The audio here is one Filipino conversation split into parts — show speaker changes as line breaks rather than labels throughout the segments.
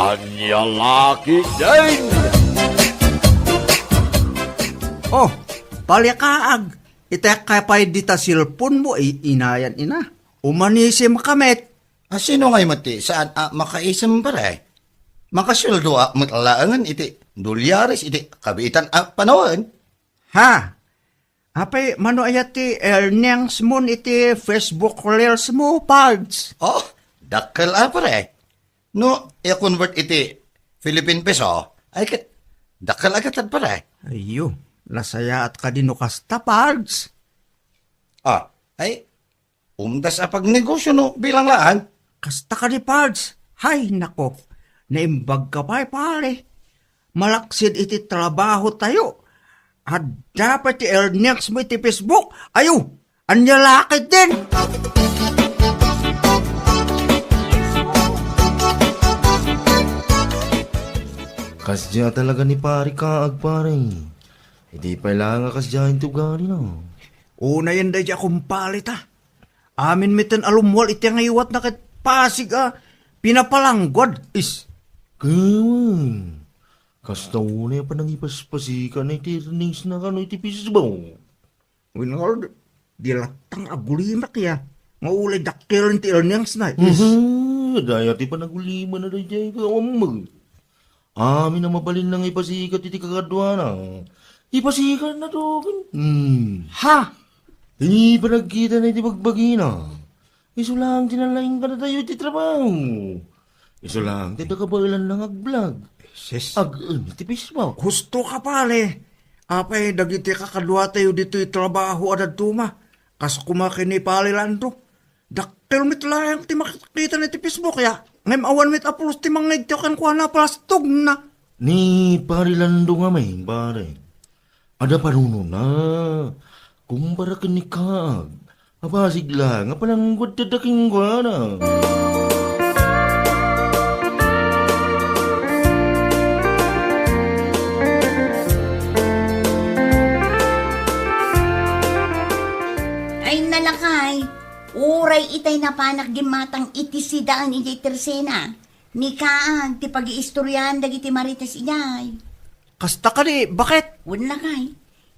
Anya laki din!
Oh, palikaag. Itek kapay dita silpon mo, inayan ina. Umanisim kamit.
Sino ngay mati? Saan makaisam pare? Makasildo matalaangan iti dolyares iti kabitan panahon.
Ha? Apay, mano ayati earnings mo iti Facebook Reels mo, Pards?
Oh, dakkel pare. No, i-convert iti Philippine peso, ay kat dakkel agad pare.
Ayo, nasaya at kadino kasta, Pards.
Ay, umdas pag negosyo no bilang laan.
Kasta ka ni Pards. Hay, nako. Naimbag ka pa, pare. Malaksid iti trabaho tayo. At dapat i-earnings mo iti Facebook. Ayo, anya lakit din.
Kasya talaga ni pari kaag pare. Hindi pa lang kasya yung tugali na.
Una yan day akong palit ha. Amin mitin alumwal iti ngaywat na kat pasig pinapalanggod is.
Kaya kasta una pa nang ipaspasikan na iti earnings na kano iti Facebook.
Winol, dilatang agulimak ya. Maulay dakil iti earnings na is.
Daya ti pa nagulima na daya ka umag. Amin na mabalin lang ipasikat iti kakadwa na. Ipasikat na to.
Ha?
Hindi pa nagkita na iti bagbagi na. Iso lang tinalaing ka na tayo iti trabaho. Iso lang tinakabalan lang ag-vlog.
Sis.
Iti Facebook.
Gusto ka pale. Apay, dagiti kakadwa tayo dito trabaho adad tuma. Kas kumakin ni pale lando. Daktil mit lang ti makikita na ti Facebook ya. Ngayam awan mit apulos ti mangigtiyo kan kuha na plastog na.
Ni parilando nga may pare. Ada panuno na. Kumpara ka ni Kaag. Abasig lang. Nga palang wadadaking gwa na.
Ay nalakay. Uray itay na panak gimatang iti sidaan iti tersena. Ni Kaag, ti pag-iistoryan dagiti marites inay.
Kasta ka di, bakit?
Wala kay.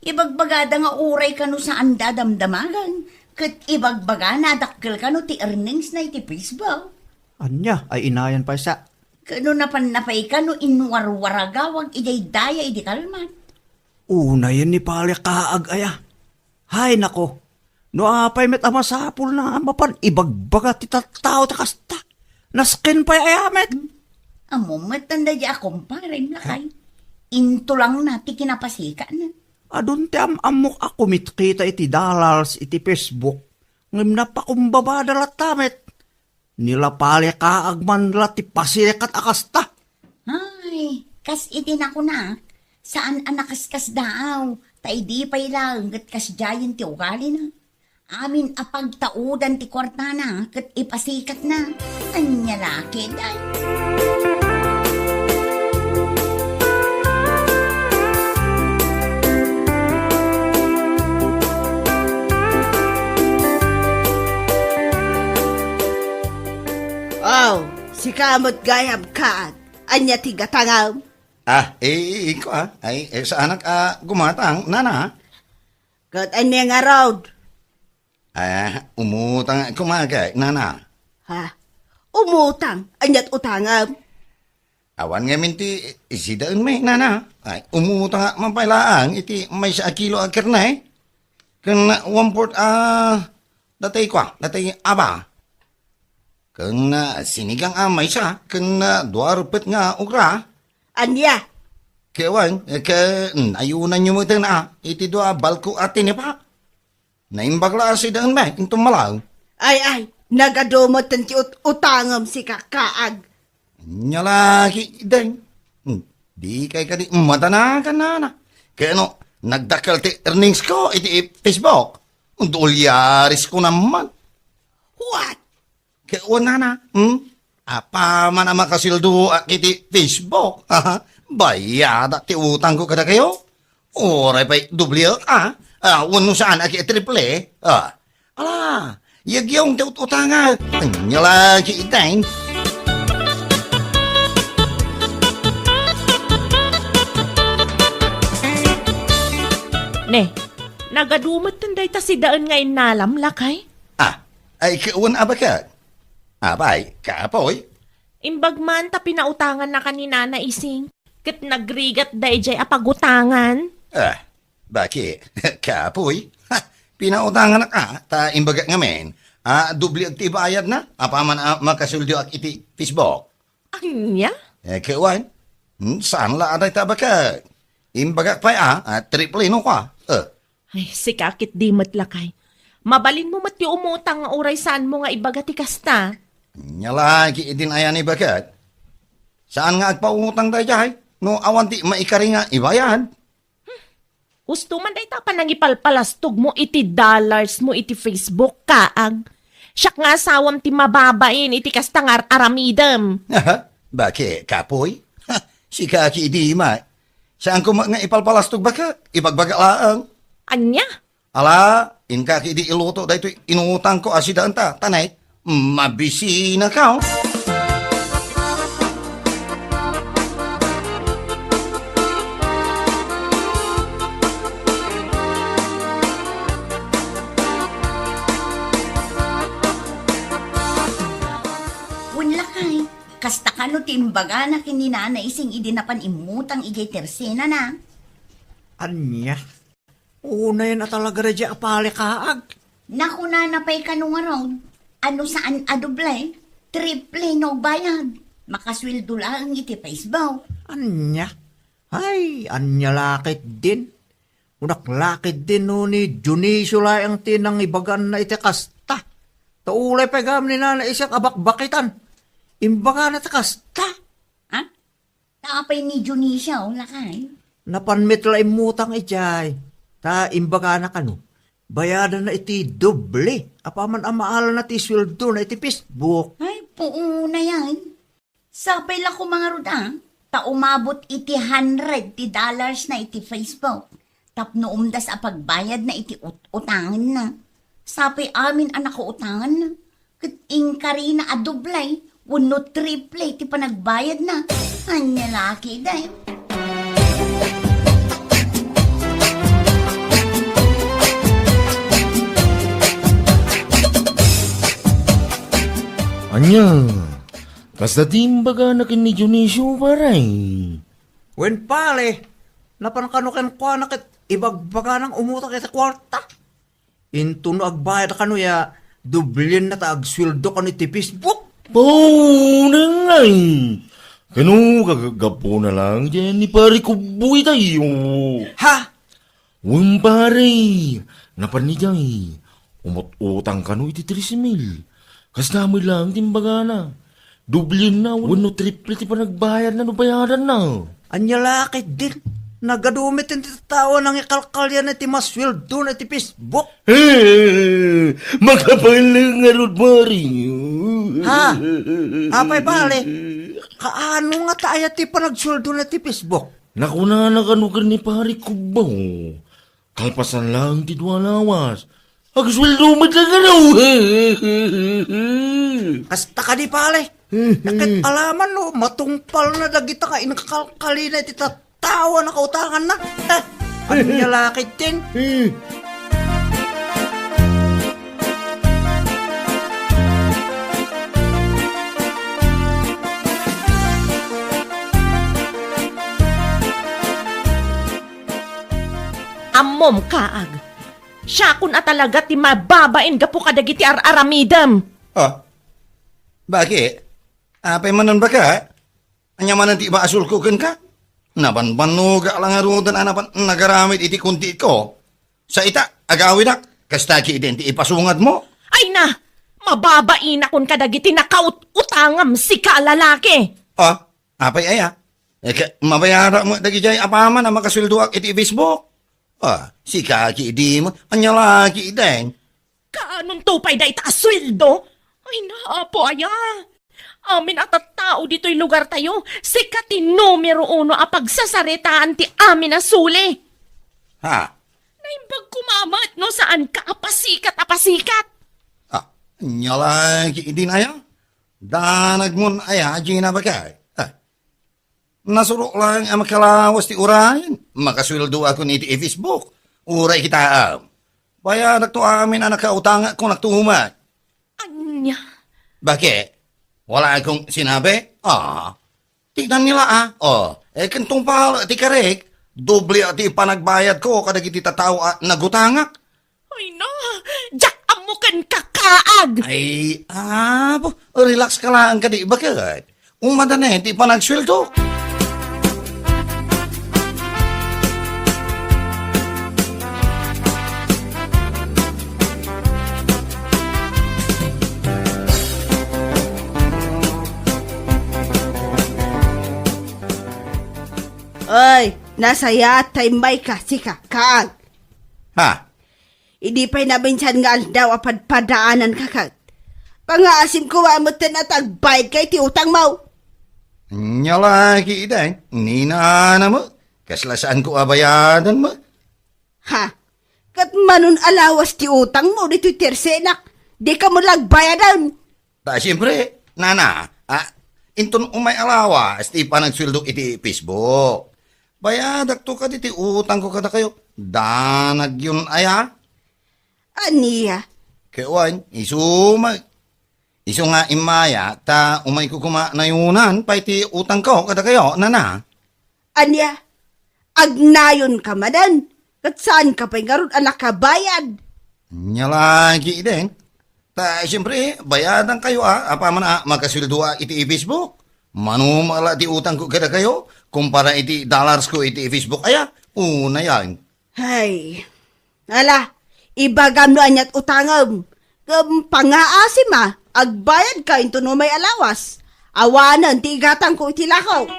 Ibagbagada nga uray kano sa anda damdamagan. Kat ibagbaga na dakkel kano ti earnings na iti Facebook.
Anya, ay inayan pa sa.
Kano napanapay kano inwarwaragawag ijay daya iti kalman.
Una yan ni pale kaag aya. Hay nako. No apay met amasapul na mapan ibagbaga ti tattao ti kasta. Naskin pa ayamet.
Amo matanda di akong pareng lakay. Into lang na ti kinapasika na.
Adun ti amok ako mitkita iti dollars iti Facebook. Ngim na pa kumbaba dalat tamet. Nila pale kaagman la ti pasikat akasta.
Ay, kas iti na ko na. Saan anakaskas daw? Tay di pa'y lang, kat kas jayan ti ugali na. Amin apagtaudan ti kwarta na, kat ipasikat na. Anya laki, day.
Oh, si kamot gayab ka. Anya tigatangam.
Iko ay sa anak gumatang, nana.
Kat anya nga road.
Umutang kumagay, nana.
Ha? Umutang. Anyat utangam.
Awan nga minti, isidaan may, nana. Ay, umutang nga mampailaan, iti may sa kilo akir na eh. Kan 1/4, datay kwa, datay aba. Kan sinigang may sa, kan 2 rupet nga ukra.
Anya?
Kewan, ayunan nyo mo ito na, iti 2 balko atin pa. Naimbagla si daan ba, itong malaw.
Ay, nagadumot ang ti utangam si kakaag.
Nyalaki, dahil. Di kay ka di matanakan na. Kaya no, nagdakal ti earnings ko, iti Facebook. $2 ko naman.
What?
Kaya wala na, apa man ang makasildo iti Facebook. Bayada ti utang ko kada kayo. Oray pa'y dubli wano saan aki triple. Ala, yagyong ti utangan. Nyalaki, dahil.
Ne, nagadumot tanday ta si daan nga inalam lakay.
Ay kawan abaka. Abay, kapoy.
Imbag man ta pinautangan na kanina na ising. Kat nagrigat day jay apagutangan.
Bakit? Kapoy? Pinautangan na ka, ta imbaga ngamen. Dubli at tibayad na. Apaman makasuldo ak iti Facebook.
Anya?
Kawan, saan la aday tabaka? Imbaga pa triple no ka.
Ay, si kakit di matlakay. Mabalin mo mati umutang nga uray saan mo nga ibagati kasta.
Nyalagi idin ayan ibagat. Saan nga agpautang tayo jay? No awanti maikari nga ibayad.
Gusto man day tapan nang ipalpalastog mo iti dollars mo iti Facebook kaag. Siyak nga asawam ti mababain iti kasta nga aramidam.
Bakit, kapoy? Si kaki di ma. Saan ko nga ipalpalastog baka? Ibagbaga laang.
Anya?
Ala, in kaki di iluto dahito inutang ko asidaan ta. Tanay, mabisi na ka.
Lakay, kasta ka no timbaga na kinina na ising idinapan imutang igay tersena na.
Anya? Una yan na talaga radya apali kaag.
Naku na napay ka nung araw. Ano saan adoblay? Triple no bayad. Makasweldo lang iti Facebook.
Anya? Ay, anya lakit din. Unak lakit din no ni Dionisio lang tinang ibagan na iti kasta. Taulay pa gamin na isang abakbakitan. Imbaga na takasta.
Ha? Tapay ni Dionisio, lakay.
Napanmit la imutang ijay. Ta imbaga na kano. Bayadan na iti doble. Apaman ang maaala na ti sweldo na iti Facebook.
Ay, puo na yan. Sapay la ko mga ruda. Ta umabot iti 100 ti dollars na iti Facebook. Tapno umdas a pagbayad na iti utangan na. Sapay amin anak ko utangan na. Ingkari na adoblay. Wano triple ti panagbayad na. Anya laki day.
Anya, kasta timbaga na kin ni Dionisio paray.
Wen pale, napankanukan ko na kit ibagbaga ng umuta kita kwarta. Into no agbayad kano ya, dublin na taag sweldo kano iti Facebook.
Na ngay. Kano kagagapo na lang dyan ni pare ko buhay tayo.
Ha?
Uwing pare, napanijay. Umot-utang kano iti 3,000. Kas namoy lang timbaga na. Dublin na, wano triple ti pa nagbayad na bayaran na.
Anya lakit din. Nagadumit yung tatawa ng ikalkalya na ti masweldo na ti Facebook.
Makapalang nga ron pare.
Ha? Apay bale, kaano nga tayo ti panagsweldo na ti Facebook?
Nakuna na kanugan ni pare ko ba? Kalpasan lang ti duwalawas. Agsweldo mo talaga na.
Kasta ka di pale. Nakit alaman no, matungpal na dagita ka inakakalkali na ti tatawa na kautangan na. Ano niya lakit din?
Ammom kaag. Siya kun talaga ti mababain gapu kadagiti aramidam.
Bakit? Apay manan ba ka? Anya manan ti maasul ko ka? Nabanbanuga lang arudan anapan nagaramit iti kunti ko. Sa ita, agawin na, kastaki identi ipasungad mo.
Ay na, mababain akon kadagiti nakautangam si kalalaki.
Apay aya. Mabayara mo dagi jay apaman na makasuldo ak iti Facebook. Si kaki di mo, anya laki ideng.
Kaanong tupay da itaasweldo? Ay naapo aya. Amin at tao dito'y lugar tayo, sikat ti numero 1 a pagsasaritaan ti amin na suli. Naimbag kumamat no saan ka apasikat.
Anya laki idin aya. Danag mon aya, Gina bagay. Nasurok lang ang makalawas ti urayan. Makasweldo ako ni ti Facebook. uray kita. Baya nagto amin ang nakautanga kung nagtuhumat.
Anya,
Bakit? Wala akong sinabi? Tignan nila kantong pahal ti karek, doble ati panagbayad ko kada kiti tatao nagutangak.
ay na, jak amukan kakaag.
Ay, relax ka lang ka di. Bakit? Umada na ti panagsweldo.
Oy, nasaya tay may ka si kakaag.
Ha?
Hindi pa'y nabinsan nga daw apad padaanan kakag. Pangaasim ko amutan at agbayad kay ti utang mo.
Nyalagi iday. Nina na mo. Kaslasaan ko abayadan mo.
Ha? Kat manon alawas ti utang mo dito tersenak. Di ka mo lagbayadan.
Siyempre, nana, inton umay alawa, sti pa nagsweldo iti Facebook. Bayadak to ka diti utang ko kada kayo. Danag yun aya.
Aniya?
Kawan, iso nga imaya, ta umay ko kumanayunan, pa iti utang ko kada kayo, nana.
Aniya? Agnayon ka madan. Kat saan ka pa'y garod anak ka bayad?
Nyalagi din. Ta, siyempre, bayadan kayo apa man makasweldo iti Facebook. Manumala ti utang ko kada kayo, kumpara iti dollars ko iti Facebook, aya, una yan.
Hay. Ala, ibagam no anyat utangam. Pangaasim agbayad ka into no may alawas. Awanan, ti igatang ko itilakaw.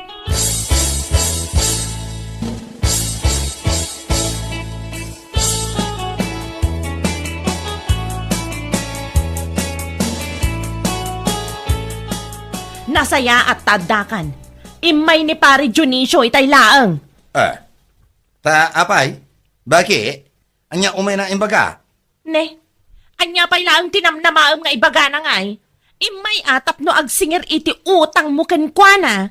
Nasaya at tadakan. Imay ni pare Junicio itay laang.
Ta, apay, bakit? Anya umay na imbaga?
Ne, anya pa'y laang tinamnamaam nga ibaga na ngay. Imay atap no agsingir iti utang mo kenkwana.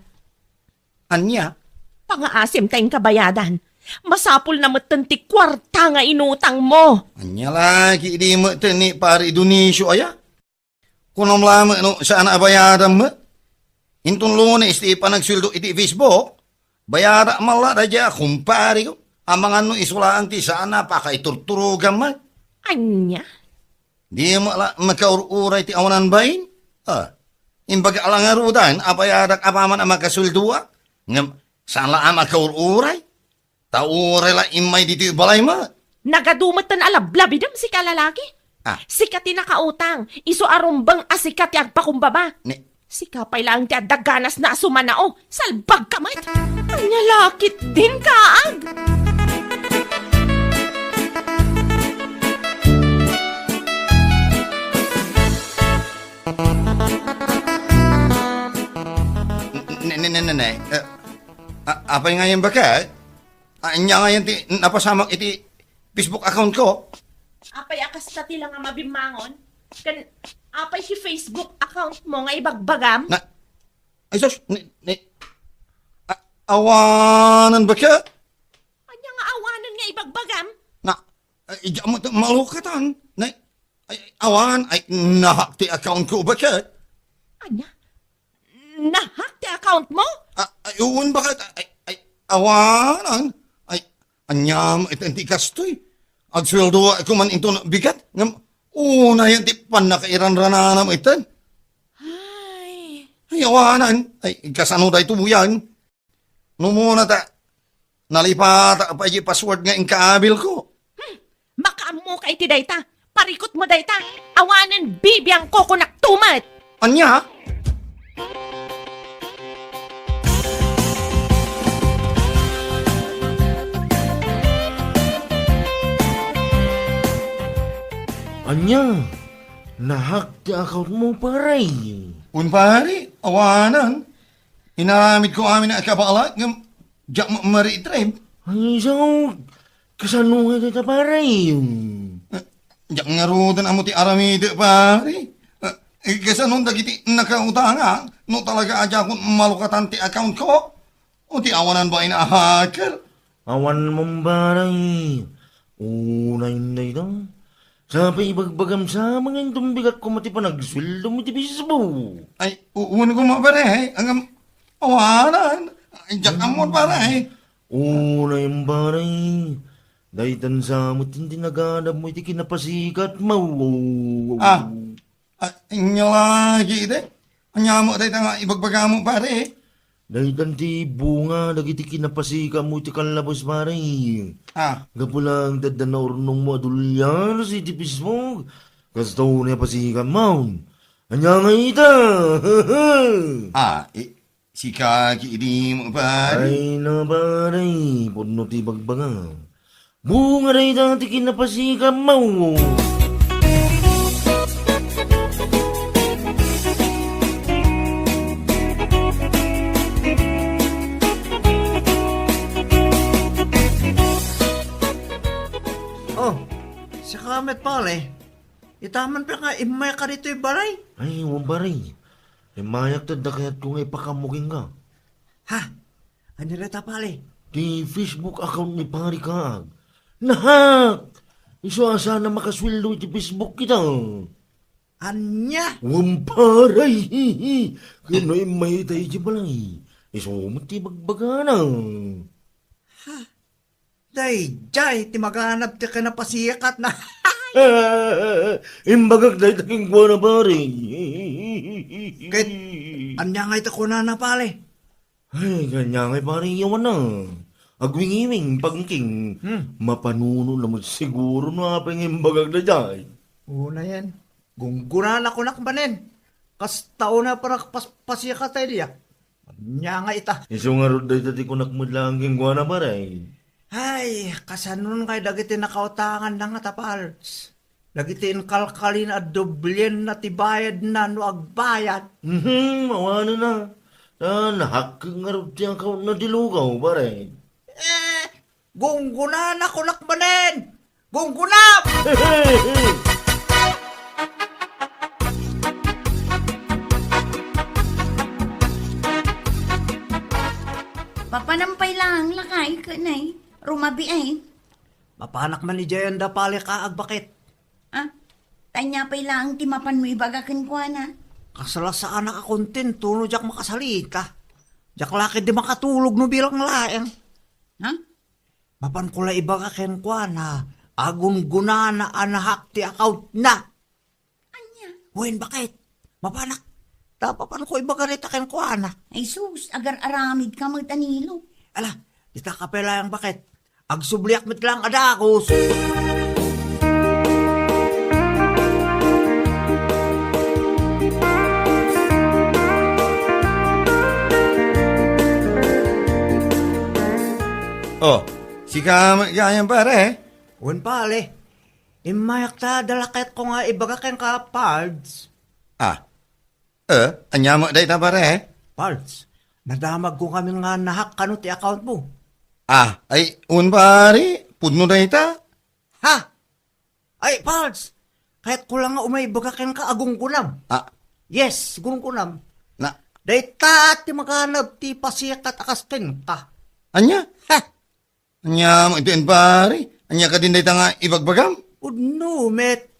Anya?
Pangaasim tayong kabayadan. Masapul na matanti kwarta nga inutang mo.
Anya lagi di mo ni pare Dionisio aya? Kunam lama no saan abayadan mo? Intun lunes iti panagsweldo iti Facebook, bayara mala raja kumpari ko. Amangan no isulaan ti sana pa kay turturugan man.
Anya?
Di mo makaururay ti awanan bayin? Imbaga alang arudan, apayadak apaman ang makasweldoa? Ngam, saan la ang makaururay? Tauray la imay dito balay mo.
Nagadumatan alablabidam si kalalaki. Sikat nakautang, iso arumbang asikat yagpakumbaba. Si kapay lang ti daganas na asumanao, salbag kamay. Anya lakit din kaag.
Apay nga yan baka? Anya nga yan ti napasamak iti Facebook account ko.
Apay akas na tila nga mabimangon. Apay si Facebook account mo nga ibagbagam.
Ay sus, awanan baka?
Anya nga awanan nga ibagbagam.
Malukatan. Awan, nahak ti account ko baka?
Anya? Nahak ti account mo?
Ayun bakit? Awanan. Anyam, iti kastoy. Agsweldo ako man ito bigat. Una yan ti panakairanrananam itan.
Ay.
Awanan. Kasano da ito buyan. Numuna ta. Nalipata pa yung password nga inkaabil ko.
Makaamo kay ti dayta. Parikot mo dayta. Awanan bibiyang ko kunaktumat.
Anya?
Anya, nahak ti account mo paray.
Pari, awanan. Inaramid ko amin na akabala. Diyak maritrib.
Ay, so, kasanungan kita paray.
Diyak nga rudan amo ti aramid pari. Kasanong dagiti nakautanga. No talaga adya kung malukatan ti account ko. O ti awanan ba inahaker?
Awan mong baray. Unay na ito. Sabi ibagbagam sa mga indumbigat ko mati pa nagsweldo mo ti bisbo.
Ay, uwan ko mga pare, hanggang awanan. Ay, diyak amon pare.
Unay ang baray. Daitan sa mo hindi naganap mo iti kinapasikat mo.
Inyo lagi ite. Anya mo tayo nga ibagbaga mo pare.
Daitan ti bunga dagiti kinapasika mo iti kalabos baray. Gapulang dadda na urnong mo adulyar si iti pismo. Kasto niya pasikat mo. Anya nga ita.
Si kaki ini mo pare.
Ay na baray. Puno ti bagbaga. Bunga rin dati kinapasika mo.
Oh, si Kamet pale. Itaman pa nga, imay ka dito yung balay.
Ay, wabaray. Mayak tanda kaya't kung ipakamuking ka.
Ha? Ano rita pale?
Di Facebook account ni Pari Kaag. Nahak! Iso asa na makasweldo iti Facebook kita.
Anya?
Wamparay! Kano'y may tayo di balay. Iso mati bagbagana.
Jay, ti maganap ti ka na pasikat na.
Imbagag dahi taking buwan na pare.
Kahit, anya nga ito ko na pale.
Ay, kanya ngay pare yawan na. Agwing-iwing, pagking. Mapanuno naman siguro na apeng imbagag na jay.
Una yan. Gunggunan ako nakbanin. Kas tao na para pasikat tayo diya. Anya nga ita.
Iso nga rin dahi tati ko nakmadlang king buwan na pare.
Ay, kasanon kay dagiti nakautangan na nga tapals. Dagiti kalkalin at dublyen na tibayad na no agbayad.
Mawano na. Nahak nga rin ti account na dilugaw pare.
Gunggunan ako nakbanin! Gunggunap!
Papanampay lang lakay ka na rumabi ay.
Mapanak man ni Jayanda pali kaag bakit?
Tanya pa'y lang timapan mo ibagakan ko na.
Kasala sa anak akontin, tuno jak makasalita. Jak laki di makatulog no bilang laeng. Mapan ko la ibagakan ko na agun guna na anahak ti account na.
Anya?
Wen bakit? Mapanak. Tapapan ko ibagaritakin ko na.
Ay sus, agar aramid ka magtanilo.
Ala, dita ka pala yung bakit? Agsubliak mit lang adakos.
Si kaya pare.
Wen pale. Imayak ta dalakit ko nga ibagakan ka pards.
Anya mo dahi ta pare.
Pards, nadamag ko kami nga nahak kano ti account mo.
Ay, pare. Pudno dahi ta.
Ha? Ay, Pards, kahit ko lang nga umaibagakan ka agong kunam. Yes, agong kunam. Dahi ta ti maganap ti pasikat akastin ka.
Anya?
Ha?
Anya mo ito pare. Anya ka din dahi ta nga ibagbagam.
No, met.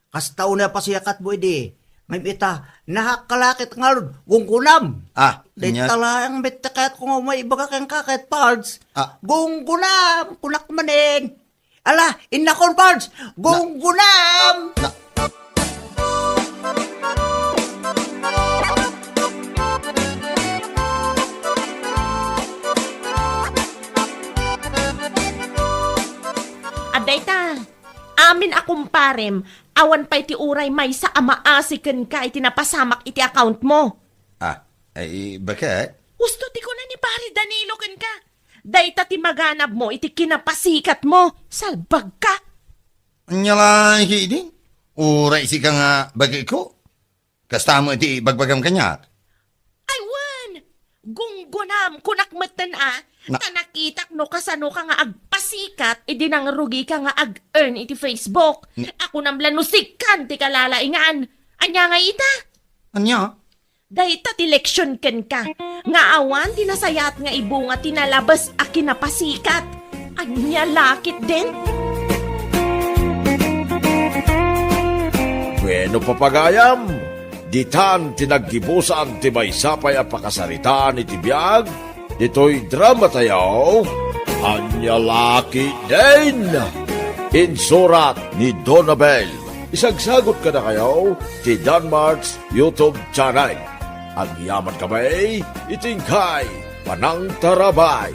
Kastaw na pasikat mo edi. Ngayon ita, nahakalakit nga lud, gunggunam. Dahi
anya.
talayang met kahit ko nga umaibagakan ka kahit Pards. Gunggunam, kunak manin. Ala, inakon Pards, gunggunam.
Adayta, amin akong parem, awan pa iti uray may sa amaasiken ka iti napasamak iti account mo.
Ay, bakit?
Gusto ti ko na ni pare Danilo ken ka. Dayta ti maganap mo iti kinapasikat mo. Salbag ka.
Anya lang din. Uray si ka nga bagay ko. Kasta mo iti bagbagam kanya.
Ay wan, gunggunam kunakmatan tanakitak no kasano ka nga agpasikat, idi nang rugi ka nga ag-earn iti Facebook. Ako namlan nusikan ti kalalaingan. Anya nga ita?
Anya?
Dahita ti leksyon ken ka. Nga awan tinasayat nga ibunga tinalabas a kinapasikat. Anya lakit din?
Bueno papagayam, ditan tinaggibusan ti may sapay a pakasaritaan iti biyag, dito'y drama tayo, Anyalaki din! Insurat ni Donabel. Isagsagot ka na kayo ti Danmarks YouTube channel. Ang yaman kamay, itingkay, panang tarabay.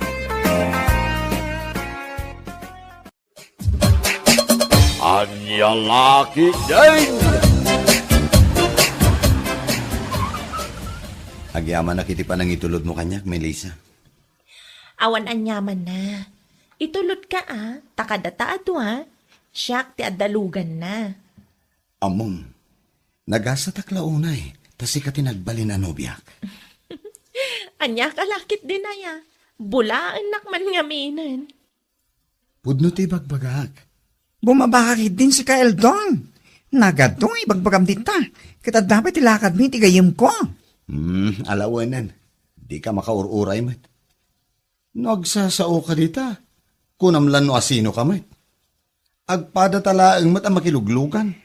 Anyalaki din!
Agyaman na kiti pa nang itulod mo kanyak, Melissa.
Awan anyaman na. Itulot ka takadata ato Siyak ti adalugan na.
Amom, nagasa taklaunay, tasi ka tinagbalin na nobyak.
Anya kalakit din aya. Bulaan nakman ngaminan.
Pudno ti bagbagak.
Bumabakit din si ka Eldon. Nagadong ibagbagam dita. Kita dapat ilakad mi tigayim ko.
Alawanan. Di ka makaururay, mat. Nagsasao ka dita. Kunamlan no asino ka, mat. Agpada talaang mat ang makiluglugan.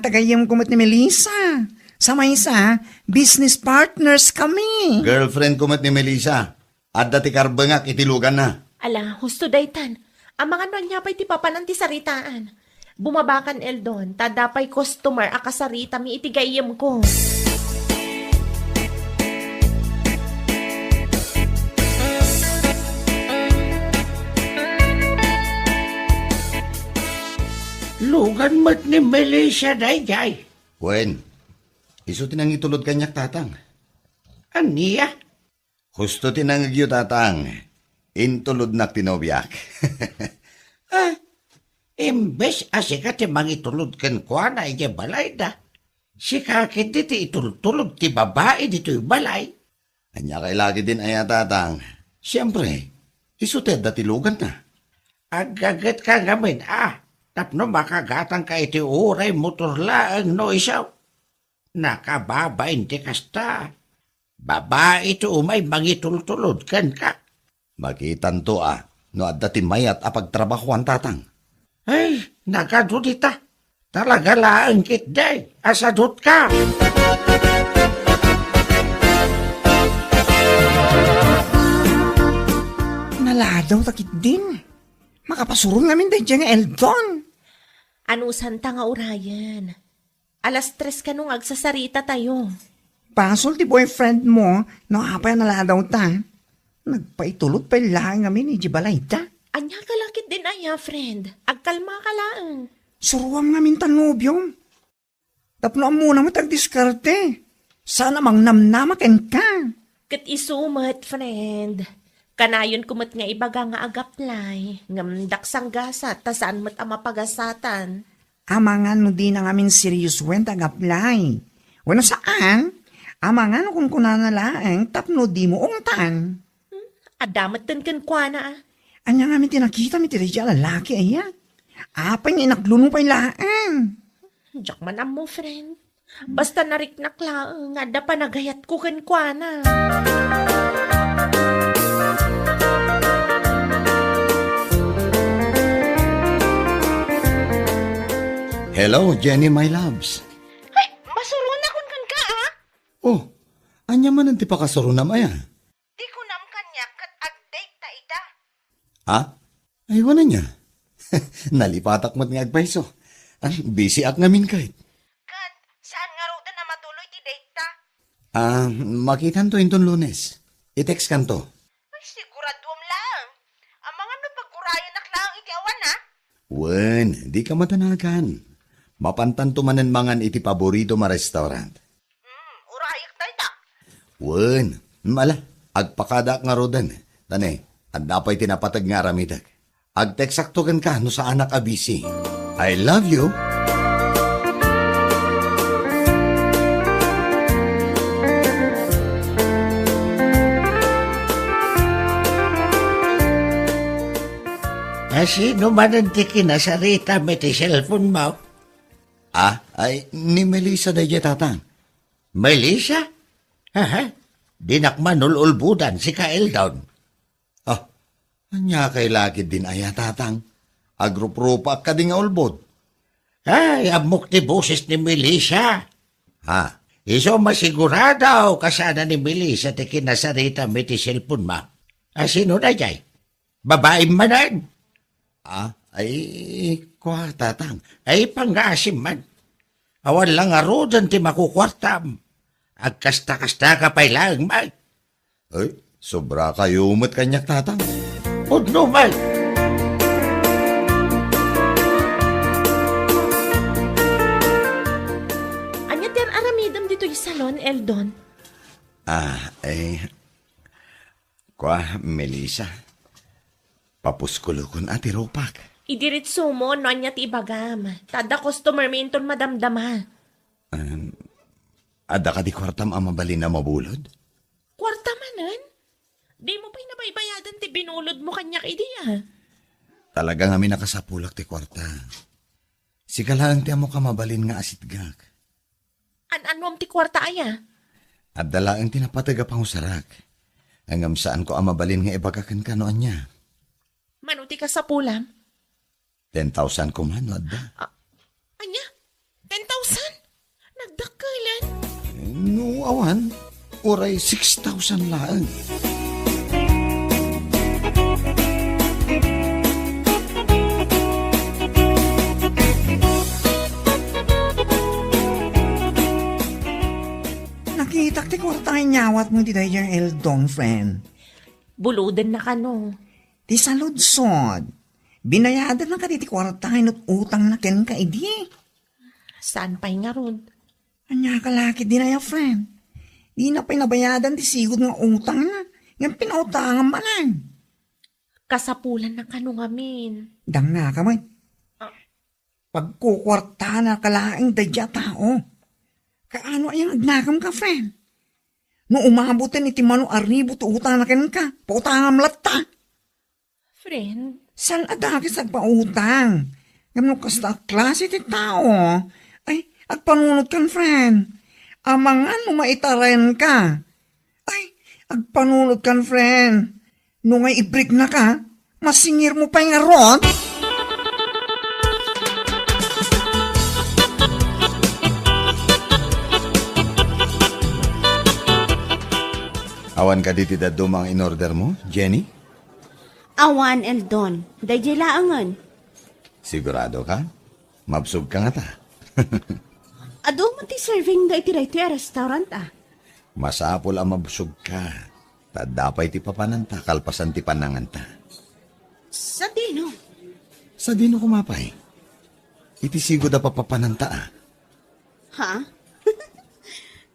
Tagayim ko mat ni Melissa. Sa may isa, business partners kami.
Girlfriend ko mat ni Melissa. At dati karbangak itilugan na.
Ala, husto daytan. Ang mga nonya pa'y ti papanan ti saritaan. Bumabakan Eldon, tadapay customer akasarita mi itigayim ko.
Lugan mat ni Melissa dayjay.
Wen, iso tinang itulod kanyak tatang.
Aniya?
Husto tinangagyo tatang. Intulod na tinobyak.
Imbes asika ti mangitulod ken kwa na ije balay da. Sika kiti ti itultulog ti babae dito'y balay.
Anya kay lagi din aya tatang. Siyempre, iso teda tilugan na.
Agagat ka ngamin tapno makagatang ka iti uray motor laang no isaw. Nakababain ti kasta. Babae ito umay mangitultulod ken ka.
Makitan to no adda ti mayat apagtrabahuan tatang.
Ay, nagadudita. Talaga laang kitday. Asadot ka.
Naladaw takit din. Makapasurong namin din dyan nga Eldon.
Anusan ta nga urayan. Alas 3 ka nung agsasarita tayo.
Pasol ti boyfriend mo, no apay naladaw ta. Nagpaitulot pa lang kami ni Jibalay ta.
Anya kalakit din aya, friend. Agkalma ka lang.
Suruam namin tanobyo. Tapno muna mo tagdiskarte. Sana mang namnamaken ka.
Kat isumat, friend. Kanayon kumot nga ibaga nga agaplay. Ngamdak sang gasat, tasaan mo't ama pagasatan.
Amangan no di na ngamin serious wen tagaplay. Wano saan? Amangan no kung kunanalaeng tapno di mo ungtan.
Adamat din kan kwa na
Anya nga mi tinakita mi tiri lalaki aya. Apay nga inaglunong pa ilaan.
Diyak man mo, friend. Basta nariknak lang, nga da pa nagayat ko kan kwa na.
Hello, Jenny, my loves.
Ay, masuruan akon kan ka,
Oh, anya man ang tipakasaro na maya.
Di ko nam kanya kat agdate ta ita.
Ha? Ay, wala niya. Nalipatak mo't nga agpaiso. Busy ak ngamin kahit.
Kat, saan nga ro na matuloy ti date ta?
Makitan to inton Lunes. I-text kan to.
Ay, siguraduam lang. Ang mga napagkurayan nak lang iti awan, ha?
Wen, di ka matanagan. Mapantanto manan mangan iti paborito ma restaurant.
Urayak tayo ta.
Wen, mala, agpakadak nga rodan. Tane, at napay tinapatag nga ramidag. Agteksaktogan ka no sa anak abisi. I love you.
Sino man ang tikinasarita may ti cellphone mo?
Ay, ni Melissa da tatang.
Melissa? Dinak manululbudan si Kael down.
Anya kay laki din aya tatang. Agrupropa ka di nga ulbod.
Ay, amok ti boses ni Melissa.
Ha?
Iso masigurado kasana ni Melissa ti kinasarita mi ti cellphone ma. Sino na jay? Babae manan.
Ay, kwa, tatang.
Ay pangasim man. Awan lang arodan ti makukwartam. Agkasta-kasta ka pa'y lang man.
Ay, sobra kayo umot kanyak, tatang.
Udno man.
Anya ter aramidam dito yung salon, Eldon.
Kwa, Melissa. Papuskulo kon ati ropak.
Idiritso mo, no anya ti ibagam. Tada customer minton madamdama.
Ada ka di kwartam ang mabalin na mabulod?
Kwarta manan? Di mo pa'y nabaybayadan ti binulod mo kanyak ideya.
Talaga nga nakasapulak ti kwarta. Sika lang ti amo ka mabalin nga asitgak.
An-anom ti kwarta aya?
At dalaang tinapataga pang usarak. Hanggang saan ko ang mabalin nga ibagakan ka noon niya.
Manuti ka sa pulam?
10,000 ko man, wadda.
Anya? 10,000? Nagdakalan?
No, awan. Oray 6,000 lang.
Nakita ti kwarta ang nyawat mo di dahi yung Eldon, friend.
Buludan na ka no.
Ti saludsod. Binayadan lang ka ti kwarta at utang na ken ka, idi.
Saan pa'y nga ron?
Anya ka laki di na yung friend. Di na pinabayadan ti sigod nga utang na. Nga pinautangan manan.
Kasapulan na ka no ngamin.
Dang na ka man. Pagkukwarta na kalaing dadya tao. Kaano ayang agnakam ka, friend? No umabutin iti mano arribo to utang na ken ka. Pautangam latta.
Friend,
San adakis agpautang? Ngam kasta klase ti tao. Ay, agpanunod kan, friend. Amangan mo maitaren ka. Ay, agpanunod kan, friend. No ngay ibrig na ka, masingir mo pa yung aron.
Awan ka diti dadumang in-order mo, Jenny?
Awan, Eldon. Dahil laangan.
Sigurado ka? Mabsog ka nga ta.
Ado mo ti serving da iti ito restaurant
Masapol ang mabsog ka. Tadapay ti papananta, kalpasan ti pananganta.
Sa dino.
Sa dino kumapay. Iti sigod da papapananta
Ha?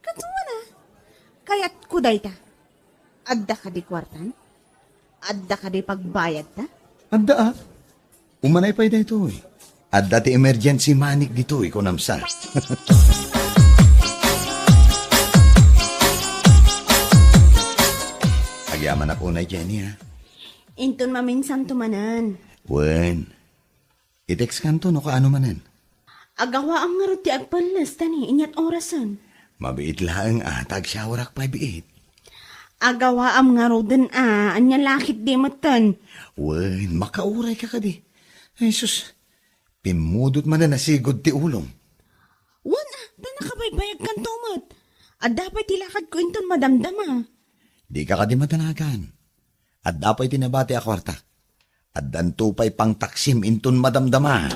Katuwa na. Kaya't kuday ta. Adda ka di kwartan? Adda ka di pagbayad ta?
Adda Umanay pa ito eh. Adda ti emergency manik dito kunamsa. Agyaman ako na Jenny ha.
Inton maminsan tumanan.
Wen. I-text kanto no kaano manen.
Agawa ang nga ti agpalas tani inyat orasan.
Mabiit lang tag showerak 5-8.
Agawa am nga roden anya lakit di matan.
Wen, makauray ka di. Ay sus, pimudot man na nasigod ti ulong.
Wana, na nakabaybayag kan tumat. At dapat tilakad ko inton madamdama.
Di ka di matanagan. At dapat tinabati a kwarta. At dantupay pang taksim inton madamdama.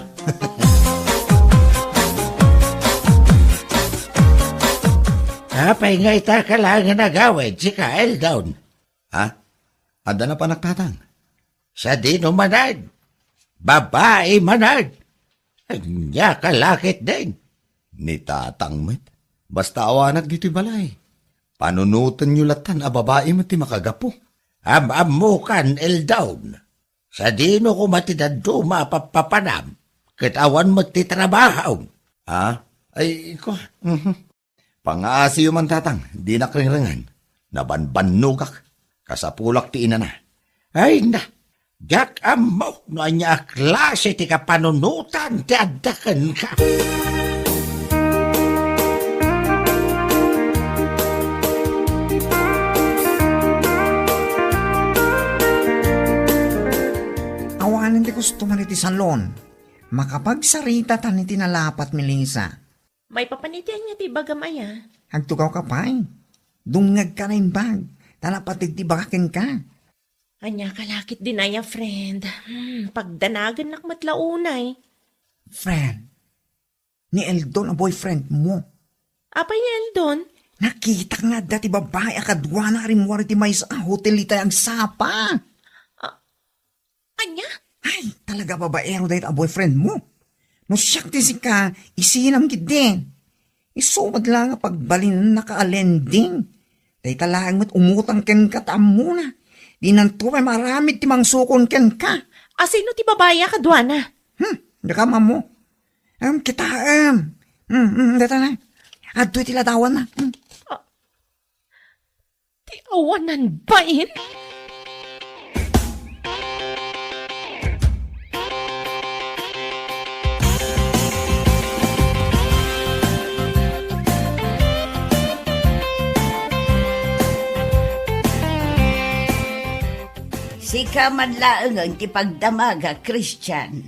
Apay nga ita kailangan nagawid si Kael down.
Ha? Adda na pa naktatang.
Sa dino manad. Babae manad. Anya kalakit din.
Ni tatang met. Basta awanag dito'y balay. Panunutan nyo latan a babae mo ti makagapo.
Am-amukan el down. Sa dino ko matidado mapapapanam. Katawan mo ti trabaho.
Ha? Ay, ko. Pangaasi man tatang. Di nakringringan. Nabanbanugak. Kasapulak ti ina na.
Ay na. Jak amok no anya klase ti kapanunutan ti addakan ka.
Awanan di gusto man iti salon. Makapagsarita tan iti nalapat, Melissa.
May papanitian niya ti bagamaya.
Hagtugaw ka pa eh. Dungag ka na yung bag. Talapatig ti bakakin ka.
Anya kalakit din ay friend. Pagdanagan nak matlaunay.
Friend, ni Eldon ang boyfriend mo.
Apay ni Eldon?
Nakita nga dati babae akadwa na rin mo ti may sa hotel itay ang sapa.
Anya?
Ay, talaga babaero dahil ang boyfriend mo. No siyak ti si ka, isinam gid din. Isumad lang nga pagbalin na ka-alending. Dahil talang mat umutang ken ka mo na. Di nanto may maramit ti mangsukon ken ka.
Sino ti babaya kadwana?
Nakama mo. Kita, data na. Adoy tila tawan na.
Ti awanan bain?
Sika man laang ang tipagdamaga, Christian.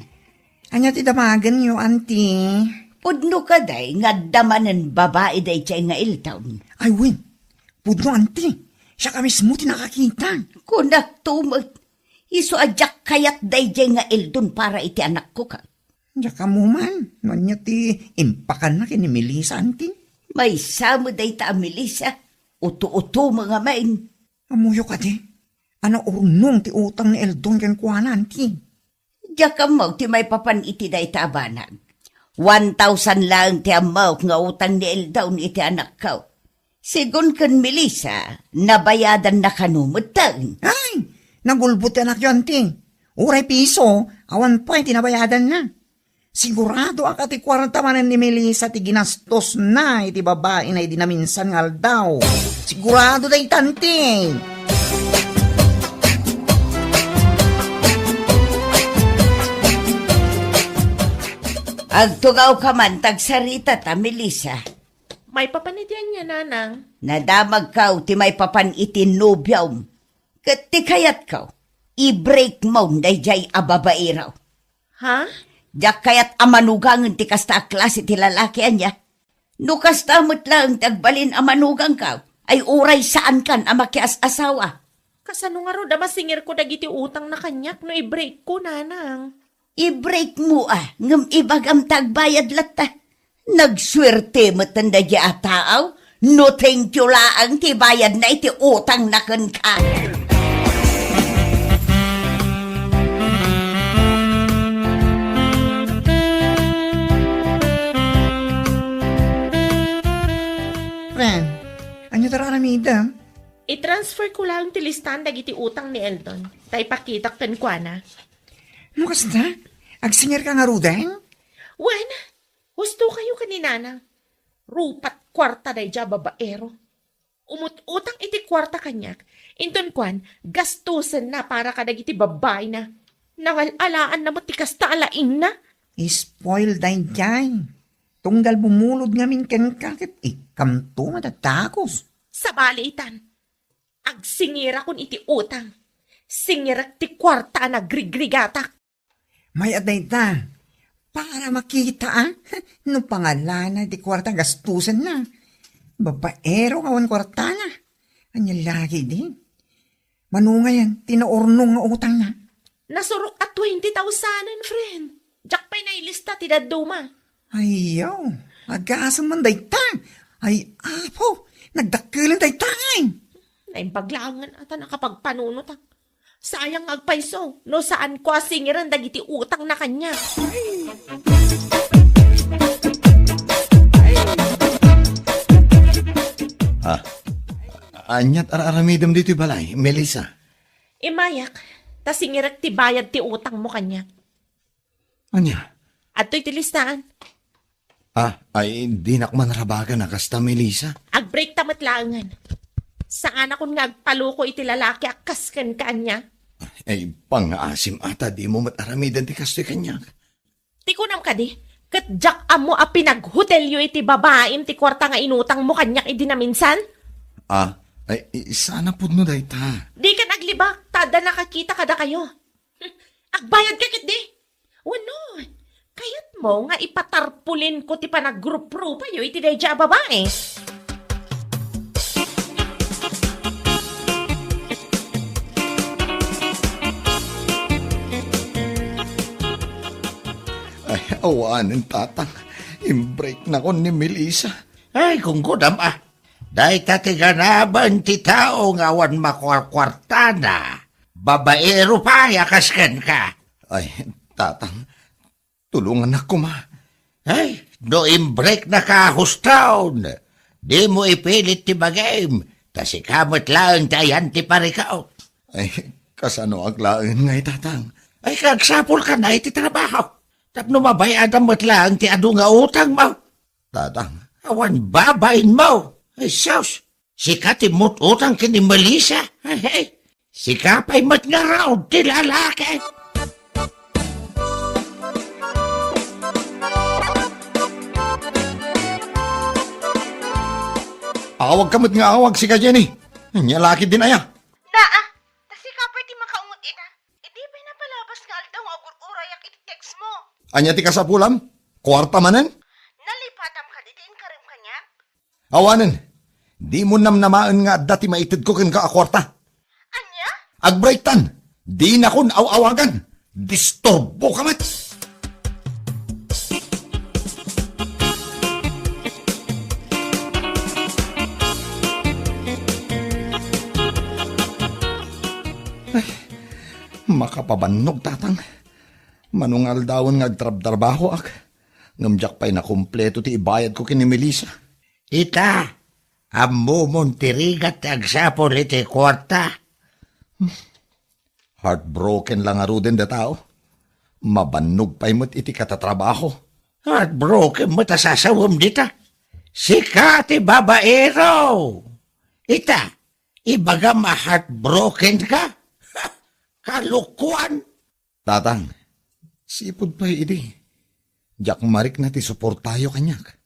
Anya ti damagan niyo, auntie?
Pudno ka day, nga damanan babae day chay nga iltaon.
Ay, win. Pudno, auntie. Siya ka mismo tinakakita.
Kunak tumot. Iso adyak kayat day chay nga ildon para iti anak ko ka.
Diya ka mo man. Nanya ti impakan na kini Melissa, auntie.
May samo day ta Melissa. Uto-uto mga main.
Amuyo ka di. Ano urunong ti utang ni Eldon ken kuana, auntie.
Diya ka mo ti may papan iti day ta abanag. 1,000 lang ti amaw nga utang ni Eldon iti anak ko. Sigun kan Melissa, nabayadan na kanumutang.
Ay, nagulbot ti anak yun, auntie. Uray piso, awan pa tinabayadan na. Sigurado ang ati 40 manan ni Melissa ti ginastos na iti babae na idinaminsan ngal daw. Sigurado day tante.
Agtugaw ka man tagsarita ta Melissa.
May papanitian niya, nanang.
Nadamag ka ti may papan iti nobyaw. Kat ti kayat ka, i-break mo day jay ababairaw.
Ha?
Diyak kayat amanugang ti kasta klase ti lalaki anya. No kasta mo't lang tagbalin amanugang ka, ay uray saan kan amakias asawa.
Kasano nga ro, damasingir ko dagiti utang na kanyak no i-break ko, nanang.
I-break mo ngam ibagam tagbayad lata. Nagswerte mo tanda di ataaw, no thank you laang ti bayad na iti utang na kan ka.
Friend, anyo tara namida?
I-transfer ko lang ti listan dagiti utang ni Eldon. Tay pakitak ken kuana.
Ano kasta? Agsinger ka nga rudan?
Wen, gusto kayo kaninana. Rupat kwarta day ja babaero. Umut-utang iti kwarta kanyak. Inton kwan, gastusan na para kadagiti babay na. Nangalalaan na mo ti kasta alaing na.
Spoil day dyan. Tunggal bumulod ngamin ken kakit ikamto matatakos.
Sa balitan, agsingira kun iti utang. Singirak ti kwarta na grigrigatak.
May aday ta. Para makita no pangalan di kwarta gastusan na. Babaero kawan kwarta na. Anya lagi din. Manunga yan, tinaornong nga utang na.
Nasurok at 20,000, friend. Jack pa'y nailista ti daduma.
Ayaw, agasan man day ta. Ay, apo, nagdakilan day ta ngay.
Naimpaglangan ata nakapagpanunot. Sayang agpaiso, no saan ko asingiran dagiti utang na kanya.
Anyat araramidam dito balay, Melissa.
Imayak, tasingirak ti bayad ti utang mo kanya.
Anya?
At to'y tilistaan.
Ay di na manarabagan na kasta, Melissa.
Ag-break tamat langan. Saan akong nga agpaluko iti lalaki akas kan kanya.
Ay, pang-asim ata, di mo mataramidan ti kastoy kanya.
Ti kunam ka di, kat jak amo a pinaghotelyo iti babaim ti kwarta nga inutang mo kanyak idinaminsan?
Ay, sana po no day ta.
Di ka naglibak, tada nakakita kada kayo. Agbayad ka kit di. Wano, Kayat mo nga ipatarpulin ko ti panag-group-group ayo iti deja babae.
Ay, awanin tatang. Imbreak na ko ni Melissa.
Ay, kung gudam Dahil tatiganaban ti tao nga awan makwarkwartana. Babaero pa, yakaskan ka.
Ay, tatang. Tulungan ako ma.
Ay, no imbreak na kahustaon. Di mo ipilit ti bagay. Kasi kamot lang tayan ti parikaw.
Ay, kasano aglaan ngay tatang.
Ay, kagsapol ka na iti trabaho. Tapno mabayadam mo't lang ti adu nga utang mo.
Tatang.
Awan babain mo. Ay, sus. Sika ti mo't utang kini Melissa. Ay, sika pa'y mat nga raw ti lalaki.
Awag kamot nga awag si ka Jenny. Nyalaki din aya.
Naa, tasi ka pwede makaungot ina. Hindi ba napalabas nga aldaw nga agur-urayak iti-text mo?
Anya ti kasapulam? Kwarta manen?
Nalipatam ka ditiin ka rin kanya?
Awanen. Di mo namnamaan nga dati maitid ko kin ka akwarta.
Anya?
Agbreak tan. Di na kun awagan. Disturbo ka mat. Makapabannog tatang. Manungal dawon nga agtrab-trabaho ak. Ngamjak pa'y nakumpleto ti ibayad ko kini Melissa.
Ita, amo mong tirigat agsapol iti kwarta.
Heartbroken lang aro din da tao. Mabannog pa'y mo't iti katatrabaho.
Heartbroken mo ta sasawam dita. Sika ti babaero. Ita, ibaga ma-heartbroken ka? Ha, kalukuan.
Tatang, sipod pa'y idi. Diyak marik na ti support tayo kanyak.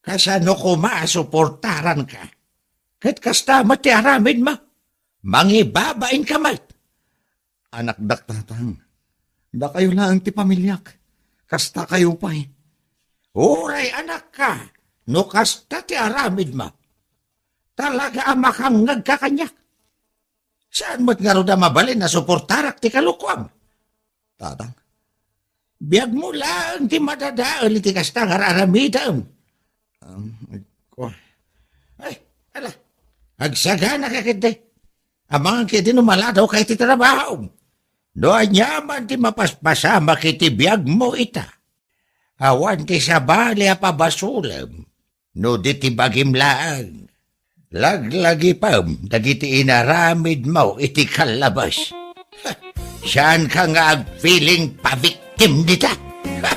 Kasano ko maasuportaran ka? Kahit kasta mati aramin mo. Mangibabain ka mat.
Anak dak tatang. Da kayo lang ti pamilyak. Kasta kayo pa'y.
Uray anak ka. No kasta ti aramid mo. Talaga amakangag ka kanyak. Saan mo't nga ro na mabalin na suportarak ti kalukwam?
Tatang,
Biyag mo lang ti madadaan iti kasta nga aramidam. Ay, ala. Agsagana ka kiti. Amang kiti numaladaw kay ti trabaho. No anyaman ti mapaspasama kiti biyag mo ita. Awan ti sabali apabasulam. No di ti bagimlaang. Laglagi pam, dagiti inaramid mo iti kalabas. Ha, saan ka nga ag-feeling pa-victim dita? Ha?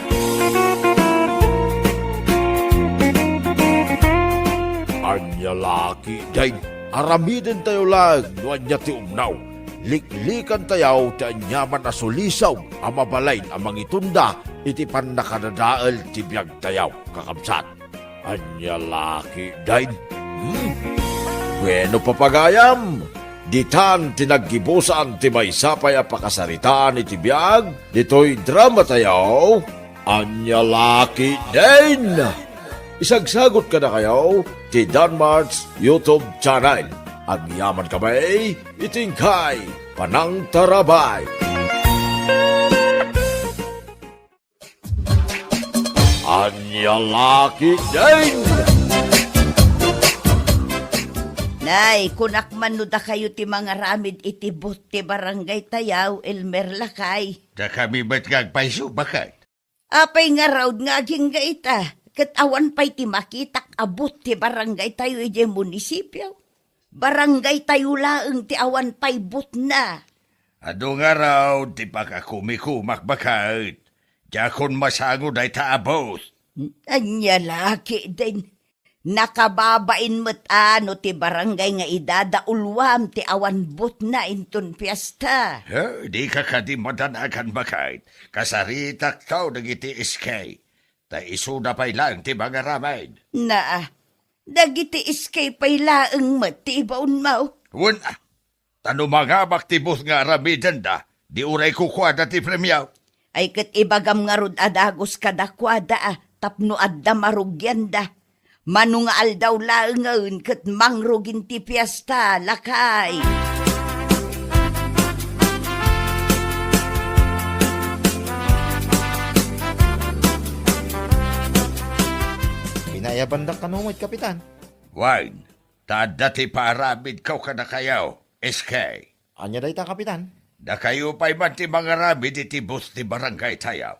Anya laki, day, aramidin tayo lang, nuanya ti umnaw. Liklikan tayaw ti anyaman na sulisaw, amabalain amang itunda, iti pan nakadadaal ti biyag tayaw, kakabsat. Anya laki, day. Bueno papagayam, ditan tinaggibusan ti maysapay a pakasaritaan iti biyag, dito'y drama tayaw, anya laki din. Isagsagot ka na kayo ti Danmar's YouTube channel. Ang yaman kamay, itingkay, panang tarabay. Anya laki din.
Nay, kunak manuda kayo ti mga ramid iti but ti barangay tayaw, Elmer Lakay.
Da kami ba't gagpaiso bakit?
Apay nga raw nga aging gaita. Kat awan pa'y ti makitak abot ti barangay tayo iti munisipyo. Barangay tayo laeng ti awan pa'y but na.
Ado nga raw, di pa ka kumikumak bakit? Jakon masangod ay taabot.
Anya laki din. Nakababain mo't ano ti barangay nga idadaulwam ti awan but na inton piyesta.
Di ka di madanakan bakit? Kasaritak tao nagiti iskay. Ta isuda pa'y lang ti mga ramay.
Na, dagiti iskay pa'y laeng mo't ti ibaon mo.
Tano mga maktibos nga ramidan da, di uray kukuha na ti premyaw.
Ay kat ibagam nga rod adagos kadakwada tapno adda marugyanda. Manu nga aldaw laengaon kat mangrugin ti piyesta lakay.
Pinayabandak ka mo, kapitan.
Wine, tadati paramid kaw ka na kayaw, SK.
Anya day ta, kapitan.
Da kayo pa'y man ti mga ramid iti bus ti barangay tayaw.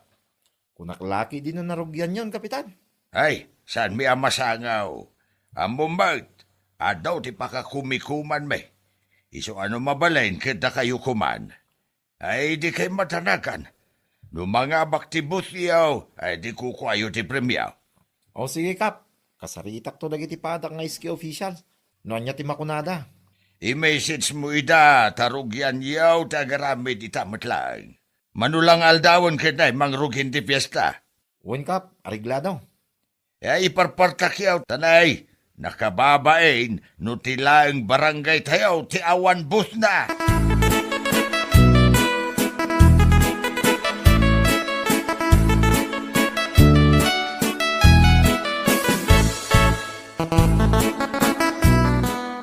Kunaklaki din na narugyan yon, kapitan.
Ay, saan mi amasangaw? Amumbat, adaw ti pakakumikuman me. Iso ano mabalain kada kayo kuman. Ay, di kay matanakan. No mga baktibus yaw, ay di kukwayo ti premyaw.
O sige, kap. Kasaritak to dagiti padak nga iski official. No anya ti makunada.
I-message mo ida, tarugyan yaw, tagaramid itamot lang. Manulang aldawon kinay, mangrugin ti piyesta.
Wen, kap. Ariglado.
E iparpartak yaw, tanay, nakababain, no tilaang barangay tayaw, ti awan bus na.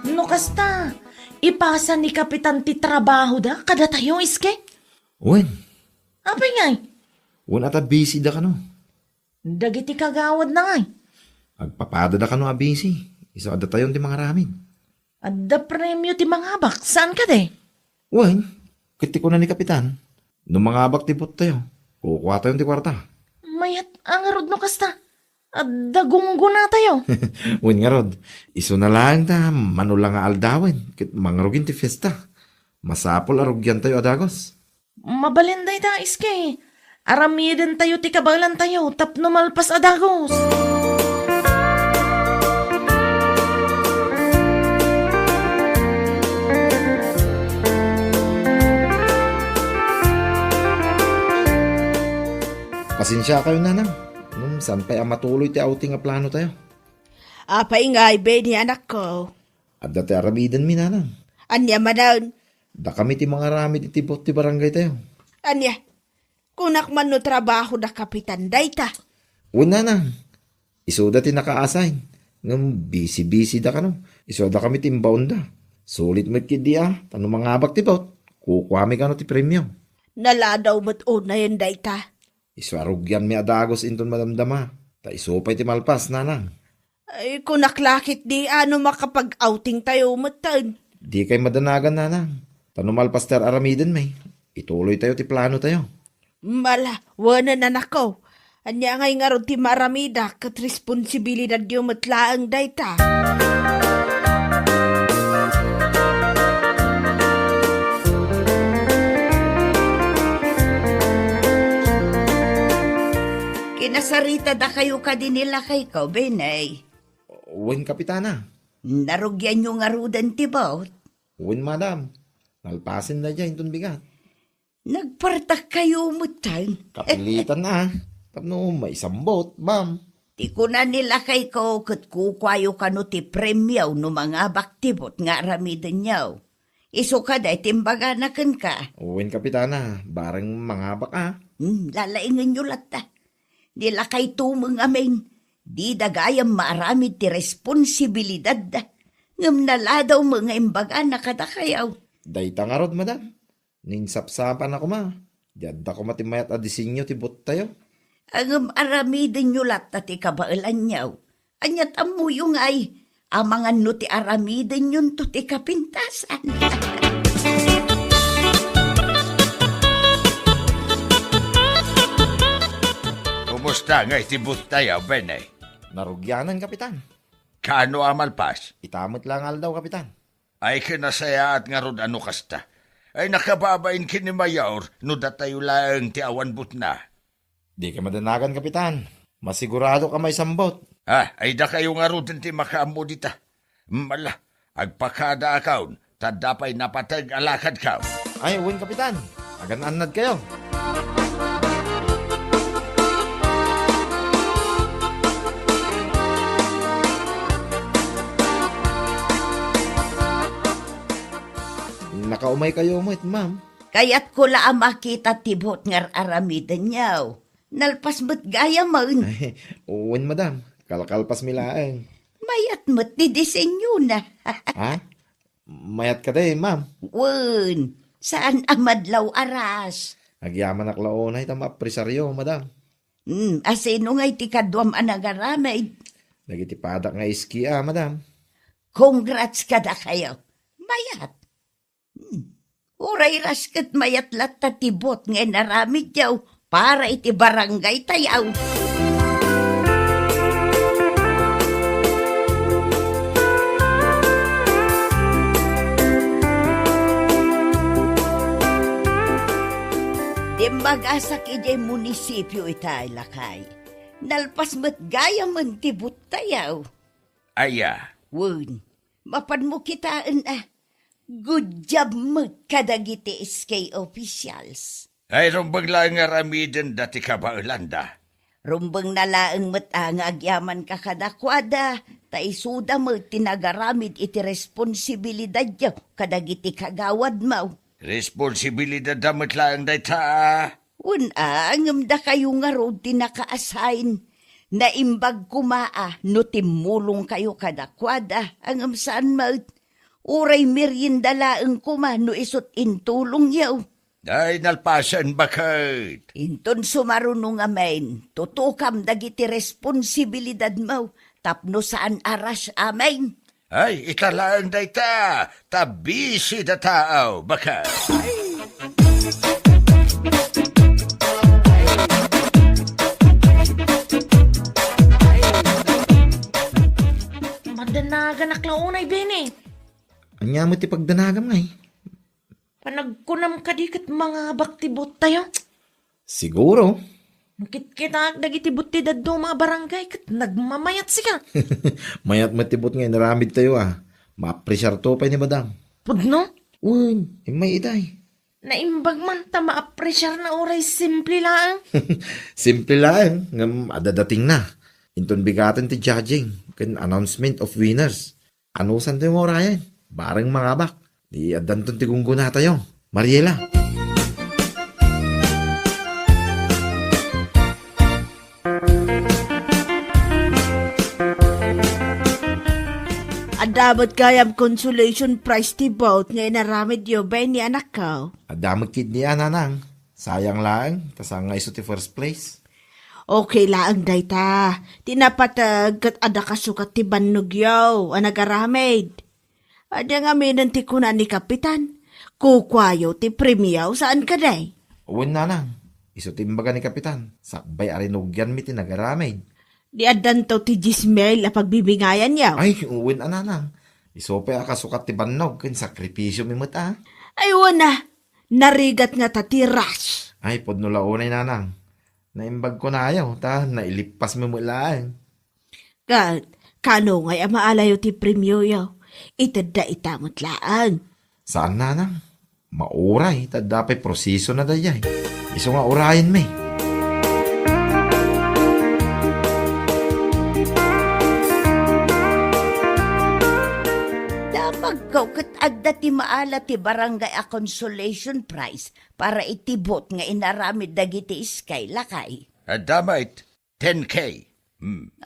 No kasta, ipasa ni Kapitan ti trabaho da, kada tayo iske.
Wen.
Apay ngay,
Wen ata busy da ka no.
dagiti kagawad na ngay.
Agpapada da ka no busy. Isa ada tayon ti mga ramin.
Adda premyo ti mga bak, saan ka de?
Wen. Kiti ko na ni kapitan. No mga abak ti put tayo. Kukuha tayo ti kwarta.
Mayat ang rod no kasta. Adda gunggo na tayo.
Wen nga rod. Iso na lang da. Manulang nga aldawen. Kit mangrugin ti fiesta. Masapol arugyan tayo adagos.
Mabalinday da iske. Aramiden tayo ti kabalan tayo, tapno malpas adagos.
Pasensya kayo nanang. Saan pa'y matuloy ti outing nga plano tayo?
Apay nga ni anak ko.
At dati arabidan mi nanang.
Anya manan.
Da kami ti mga ramid iti bot ti barangay tayo.
Anya. Kunak man no trabaho da kapitan dayta.
Una na. Isoda ti naka-assign. Ngam busy-busy da ka no. Isoda kami ti imbaon da. Sulit mo't kidi Tanong mga abak ti bot. Kukwami ka no ti premyo.
Naladaw mo't una yan dayta.
Iswarugyan mi adagos inton madamdama. Ta isopay ti malpas nanang.
Ay kunak lakit di ano makapag-outing tayo matan.
Di kay madanagan nanang. Tanong malpas ter aramiden may. Ituloy tayo ti plano tayo.
Mala, wana na nako. Anya ngay nga ron ti maramida kat responsibilidad yung matlaang dayta.
Kinasarita da kayo ka din nila kay ko, Benay.
Wen kapitana.
Narugyan nyo nga rudan ti bawt.
Wen madam. Nalpasin na dyan inton bigat.
Nagpartak kayo mutan.
Kapilitan na. Tapno may sambot, ma'am.
Ti ko na nila kay ko kat kukwayo ka no ti premyaw no mga baktibot nga ramidan yaw. Iso ka day timbaga na kan ka.
Wen kapitana. Barang mga baka.
Lalaingan nyo lata. Nila kay tumang amin. Di dagayang maaramid ti responsibilidad da. Ngam naladaw mga imbaga na kadakayaw.
Dayta nga rod, madam. Ninsapsapan ako ma. Diyadda ko matimayat adisinyo ti bot tayo.
Ang aramidin nyo lata ti kabailan yaw. Anyat amuyong ay, amangan no ti aramidin yun to ti kapintasan.
Kumusta nga iti bus tayaw, Benay?
Narugyanan, kapitan.
Kano amalpas?
Itamot lang daw, kapitan.
Ay kinasaya at nga rod ano kasta. Ay nakababain kinimayaw no datayo lang ti awan but na.
Di ka madanagan, kapitan. Masigurado ka may sambot.
Ay da kayo nga rod ti makaamo dita. Mala, agpakada akaw, tadapay napatag alakad ka.
Ay, uwin, kapitan. Agan-anad kayo. Nakaumay kayo mo, ma'am.
Kaya't ko la makita tibot ngar aramidan niyaw. Nalpas mo't gaya man.
Uwan, madam. Kalkalpas milaang.
Mayat mo't di disenyo na.
Ha? Mayat ka din, ma'am.
Wen, saan amadlaw aras?
Agyaman aklaonay tama presaryo, madam.
Asino nga'y tikadwam anagaramay.
Nagitipadak nga iski, madam.
Congrats kada kayo. Mayat. Uray raskat mayat lat tatibot nga naramid yaw para iti barangay tayaw. Dimbaga ijay munisipyo itay lakay. Nalpas mo't gaya man tibot tayaw.
Aya,
Wun, mapan mo kitaan good job mo kadagiti SK officials.
ay rumbang lang nga ramiden dati ka ba Irlanda?
Rumbang nalaang mo't ang agyaman ka kadakwada, taisuda mo tinagaramid iti responsibilidad yaw kadagiti kagawad mo.
Responsibilidad damat lang dayta.
Wun angam da kayo nga road tinaka-assign. Naimbag kumaa no timulong kayo kadakwada angam saan maut. Uray merienda laeng kuma no isot intulong yaw.
Ay nalpasan bakit?
Inton sumarunong amen, tutukam dagiti responsibilidad mo, tapno saan aras amen.
Ay italaan dayta, tabisi da tao bakit?
Madanagan aklaonay, Bene.
Anya mo ti pagdanagam nga
Panagkunam ka di kat mga baktibot tayo.
Siguro.
Nakit kita dagiti buti daddo mga barangay kat nagmamayat sika.
Mayat matibot nga naramid tayo Ma-pressure to pa ni madam.
Pudno?
Uy, may iday.
Naimbag man ta ma-appreciate na oray simple lang.
Simple lang, ngam adadating na. Inton bigatan ti judging, kan announcement of winners. Ano san tayo mo Ryan? Barang mga bak. Di adanton ti gungguna tayo. Mariela.
Adamot kayam consolation prize ti bout nga inaramid yo ba ni anak ka?
Adamag kid niya nanang. Sayang lang, tasang nga iso ti first place.
Okay laang dayta. Tinapatag kat ada kasukat ti bannog yaw, anagaramid. Ada nga minan ti kunan ni kapitan. Kukwayo ti premiyaw saan ka day?
Uwan nanang. Iso timbaga ni kapitan. Sakbay arinugyan mi tinagaramid.
Di adan to ti Gismel a pagbibingayan yaw.
Ay, uwin ananang. Isope akasukat ti bannog ken sakripisyo mi mata.
Ay wana, narigat nga ta ti rush.
Ay, podno launay nanang. Naimbag ko na ayaw, nailipas mo mulaan.
Kat, kano ngay maalayo ti premyo yaw. Itada itamot laan.
Saan nanang? Mauray, tadapay proseso na dayay. Iso nga urayan may.
Pagkaw kat agda ti maala ti barangay a consolation prize para itibot nga inaramid dagiti iskay lakay.
Damait, 10K.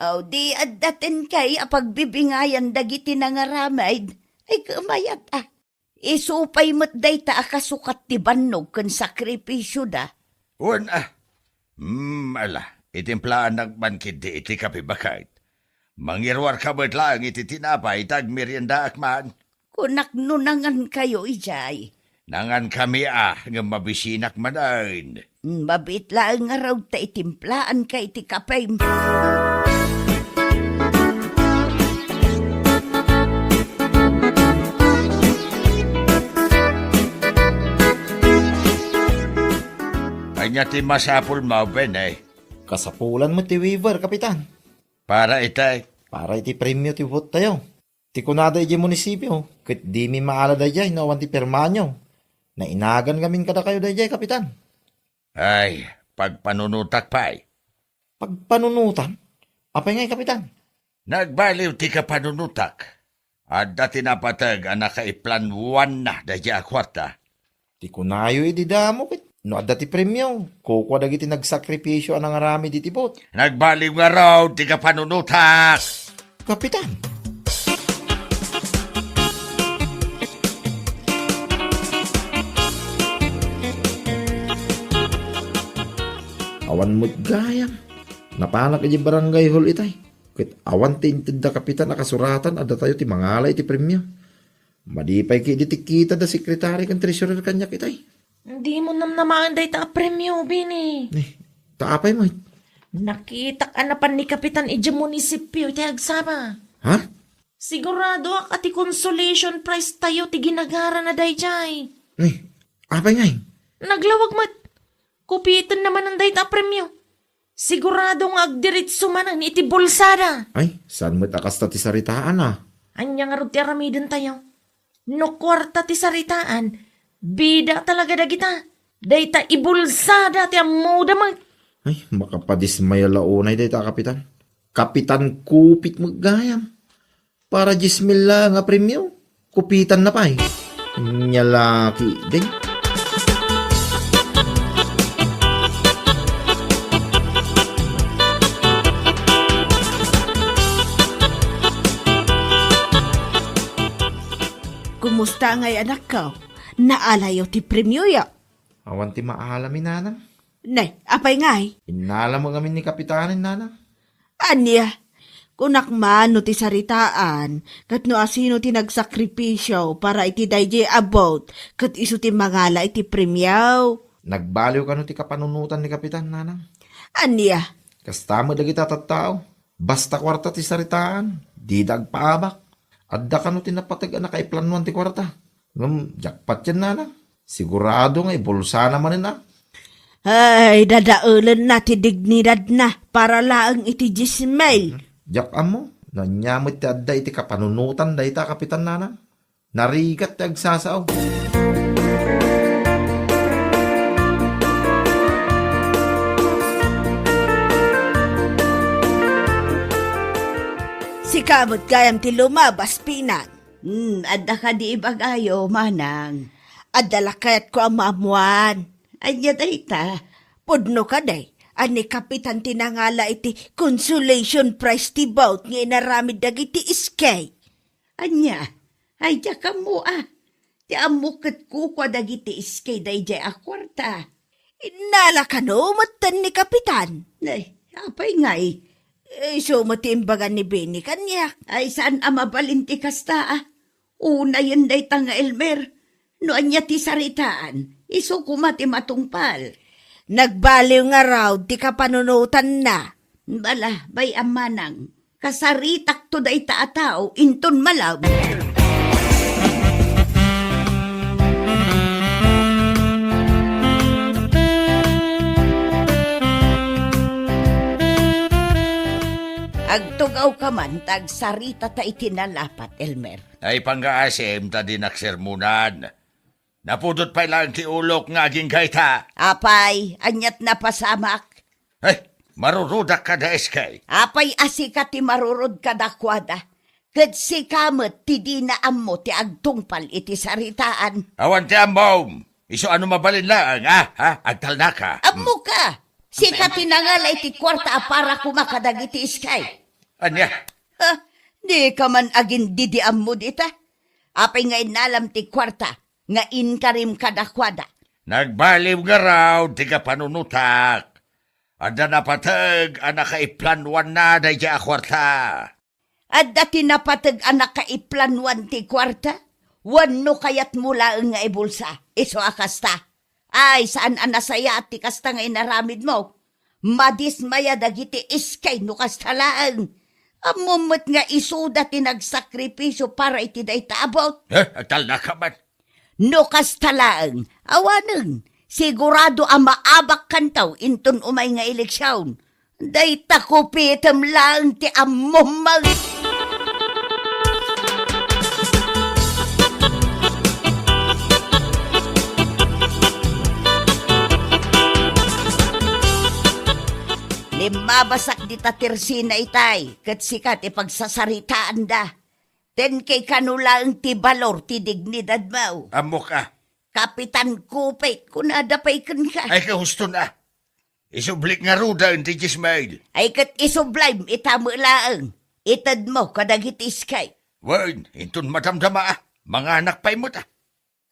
O di addaten kay a pagbibingayan dagiti nangaramid ay kamayat Isupay mo't dayta akasukat ti bannog ken sakripisyo da.
Uwan ala, itimplaan nagbankid di iti kapi bakit? Mangirwar ka ba't lang iti tinapay tag merienda akman?
Kunak nunangan kayo ijay.
Nangan kami nga mabisinak manain.
Mabit lang nga raw ta itimplaan kay iti kapay.
Anya ti masapul mo, Ben
Kasapulan mo ti Weaver, kapitan.
Para itay.
Para iti premyo ti vote tayo. Ti kunada iti munisipyo. Kit di mi maala dayay no awan ti permanyo. Nainagan gamin kada kayo dayay, kapitan.
Ay, pagpanunutak pa'y.
Pagpanunutan? Apay ngay, kapitan?
Nagbaliw ti kapanunutak. At dati napatag ang nakaiplan 1 na dayay akwarta.
Ti kunayo di damo kit. No adda ti premyo. Kukwa dagiti nagsakripisyo anang arami di tibot.
Nagbaliw nga raw, di ka panunutak.
Kapitan. Awan mo't gayam. Napanak iti barangay hall itay. Kit awan tintid da kapitan nakasuratan adda tayo ti mangalay ti premyo. Madipay ki di tikita da sekretary kan treasurer kanya kitay.
Hindi mo namaan day ta premyo, Bini.
Taapay mo.
Nakita ka na pa ni Kapitan iti munisipyo iti agsama.
Ha?
Sigurado ak ati consolation prize tayo ti ginagara na dayjay.
Apay ngay.
Naglawag mat. Kupitan naman ang dayta premyo. Sigurado nga agdiritso manan iti bulsada.
Ay, saan mo't akasta ti saritaan ah?
Anya nga rod ti aramidin tayo. No kwarta ti saritaan, bida talaga dagita. Dayta ibulsada ti amuda mag.
Ay, makapadismaya launay dayta kapitan. Kapitan kupit maggayam. Para 10,000 lang nga premyo. Kupitan na pa eh. Nyalaki din.
Kumusta ngay anak ko? Naalayo ti premyo ya.
Awan ti maalamin nanang.
Nay, apay ngay.
Inala mo kami ni kapitanin nanang.
Anya, kunakman no ti saritaan, kat no asino ti nagsakripisyo para iti dayjay about, kat iso ti mangala iti premyaw.
Nagbaliw ka no ti kapanunutan ni kapitan nanang.
Anya,
Kastamo dagita tattao. Basta kwarta ti saritaan. Di dagpaabak. Adda ka no tinapatag na kaiplanuan ti kwarta. Jackpot yan nanang. Sigurado nga ibulsa naman na.
ay dadaulan na ti dignidad na para laang iti 10,000.
Japan mo. Nanyamot ti adda iti kapanunutan da ita kapitan nanang. Narigat ti agsasaaw.
Si kamot kayam ti lumabas pinan.
Adda ka di ibagayo, manang.
Adala kayat ko ang maamuan.
Anya dayta.
Pudno ka day. Ani kapitan tinangala iti consolation prize ti bout nga inaramid dagiti iskay.
Anya, ay diya ka mo Ti amukit ko kwa dagiti iskay dayjay a kwarta.
Inala ka no, matan ni kapitan.
Nay, apay ngay.
So matimbagan ni Benny kanya.
Ay saan mabalinti kasta Una yun day tanga Elmer. No anya ti saritaan, iso kumati matungpal.
Nagbaliw nga raw, di ka panunutan na.
Bala, bay amanang. Kasaritak to day taatao, inton malaw. Agtugaw ka man, tag sarita ta itinalapat, Elmer.
Ay pangaasim ta din naksermunan. Napudot pa lang ti ulok nga aging kaita.
Apay, anyat na pasamak.
Ay, marurudak ka da eskay.
Apay asika ti marurod kadakwada. Kat si kamet ti di na ammo ti agtungpal iti saritaan.
Awan ti amom. Iso ano mabalin lang, Agtal na ka.
Ammo ka! Si katinangala iti kwarta para kumakadagiti iskay.
Anya?
Di ka man agin didi ammo dita. Apay nga inalam ti kwarta nga inkarim kadakwada.
Nagbaliw nga raw, di ka panunutak. Anda napatag, anak kaiplanwan na day a kwarta.
At dati napatag anak kaiplanwan ti kwarta, wano kayat mula nga ibulsa, iso akasta. Ay, saan anasaya ti kasta nga inaramid mo? Madismaya dagiti iskay no kastalaan. Amumot nga isuda ti nagsakripisyo para iti day taabot.
Agtal na ka man.
No kastalaan, awaneng, sigurado ang maabak kantaw inton umay nga eleksyon. Day takupitam lang ti amumag. Limabasak di tatirsina itay, kat sikat ipagsasaritaan da. Ten kay kanulaang ti balor ti dignidad mo.
Amo ka.
Kapitan Kupit, kung nadapay kan ka.
Ay kahusto na. Isublik nga ruda ang tijis mail.
Ay kat isublime, itamo laang. Itad mo, kadagitis kay.
Wan, intun madamdama ah. Mga anak pa'y mo ta.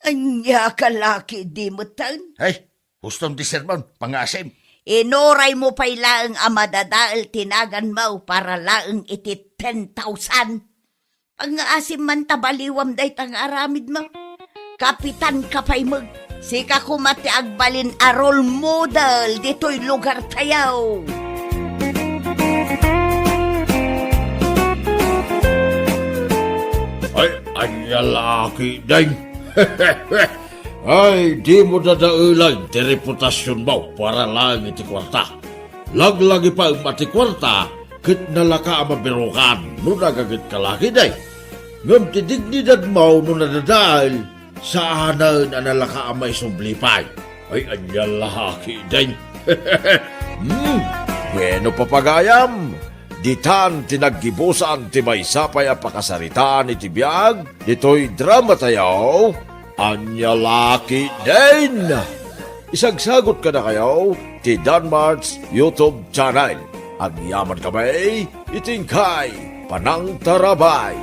Anya kalaki di mo tan.
Ay, hustom di sermon, pangasim.
Inoray mo pa'y laang amadadaal tinagan mo para laang iti 10,000. Pang-asim man tabaliwam day tang aramid mo. Kapitan ka pa'y mag. Sika kumati agbalin a role model dito'y lugar tayaw.
Ay, anya laki day. Ay, di mo dadaulan ti reputasyon mo para lang iti kwarta. Laglagi pa ang mati kwarta, kit nalaka ang mabirukan, no nagagit ka laki day. Ngam ti dignidad mo no nadadal, saanan ang nalaka ang may sublipay. Ay, anya laki day. Bueno papagayam, ditan tinaggibusan ti may sapay a pakasaritaan iti biyag, dito'y drama tayo, anya laki din. Isagsagot ka na kayo ti Danmart's YouTube channel. Ang yaman kamay, itingkay, panang tarabay.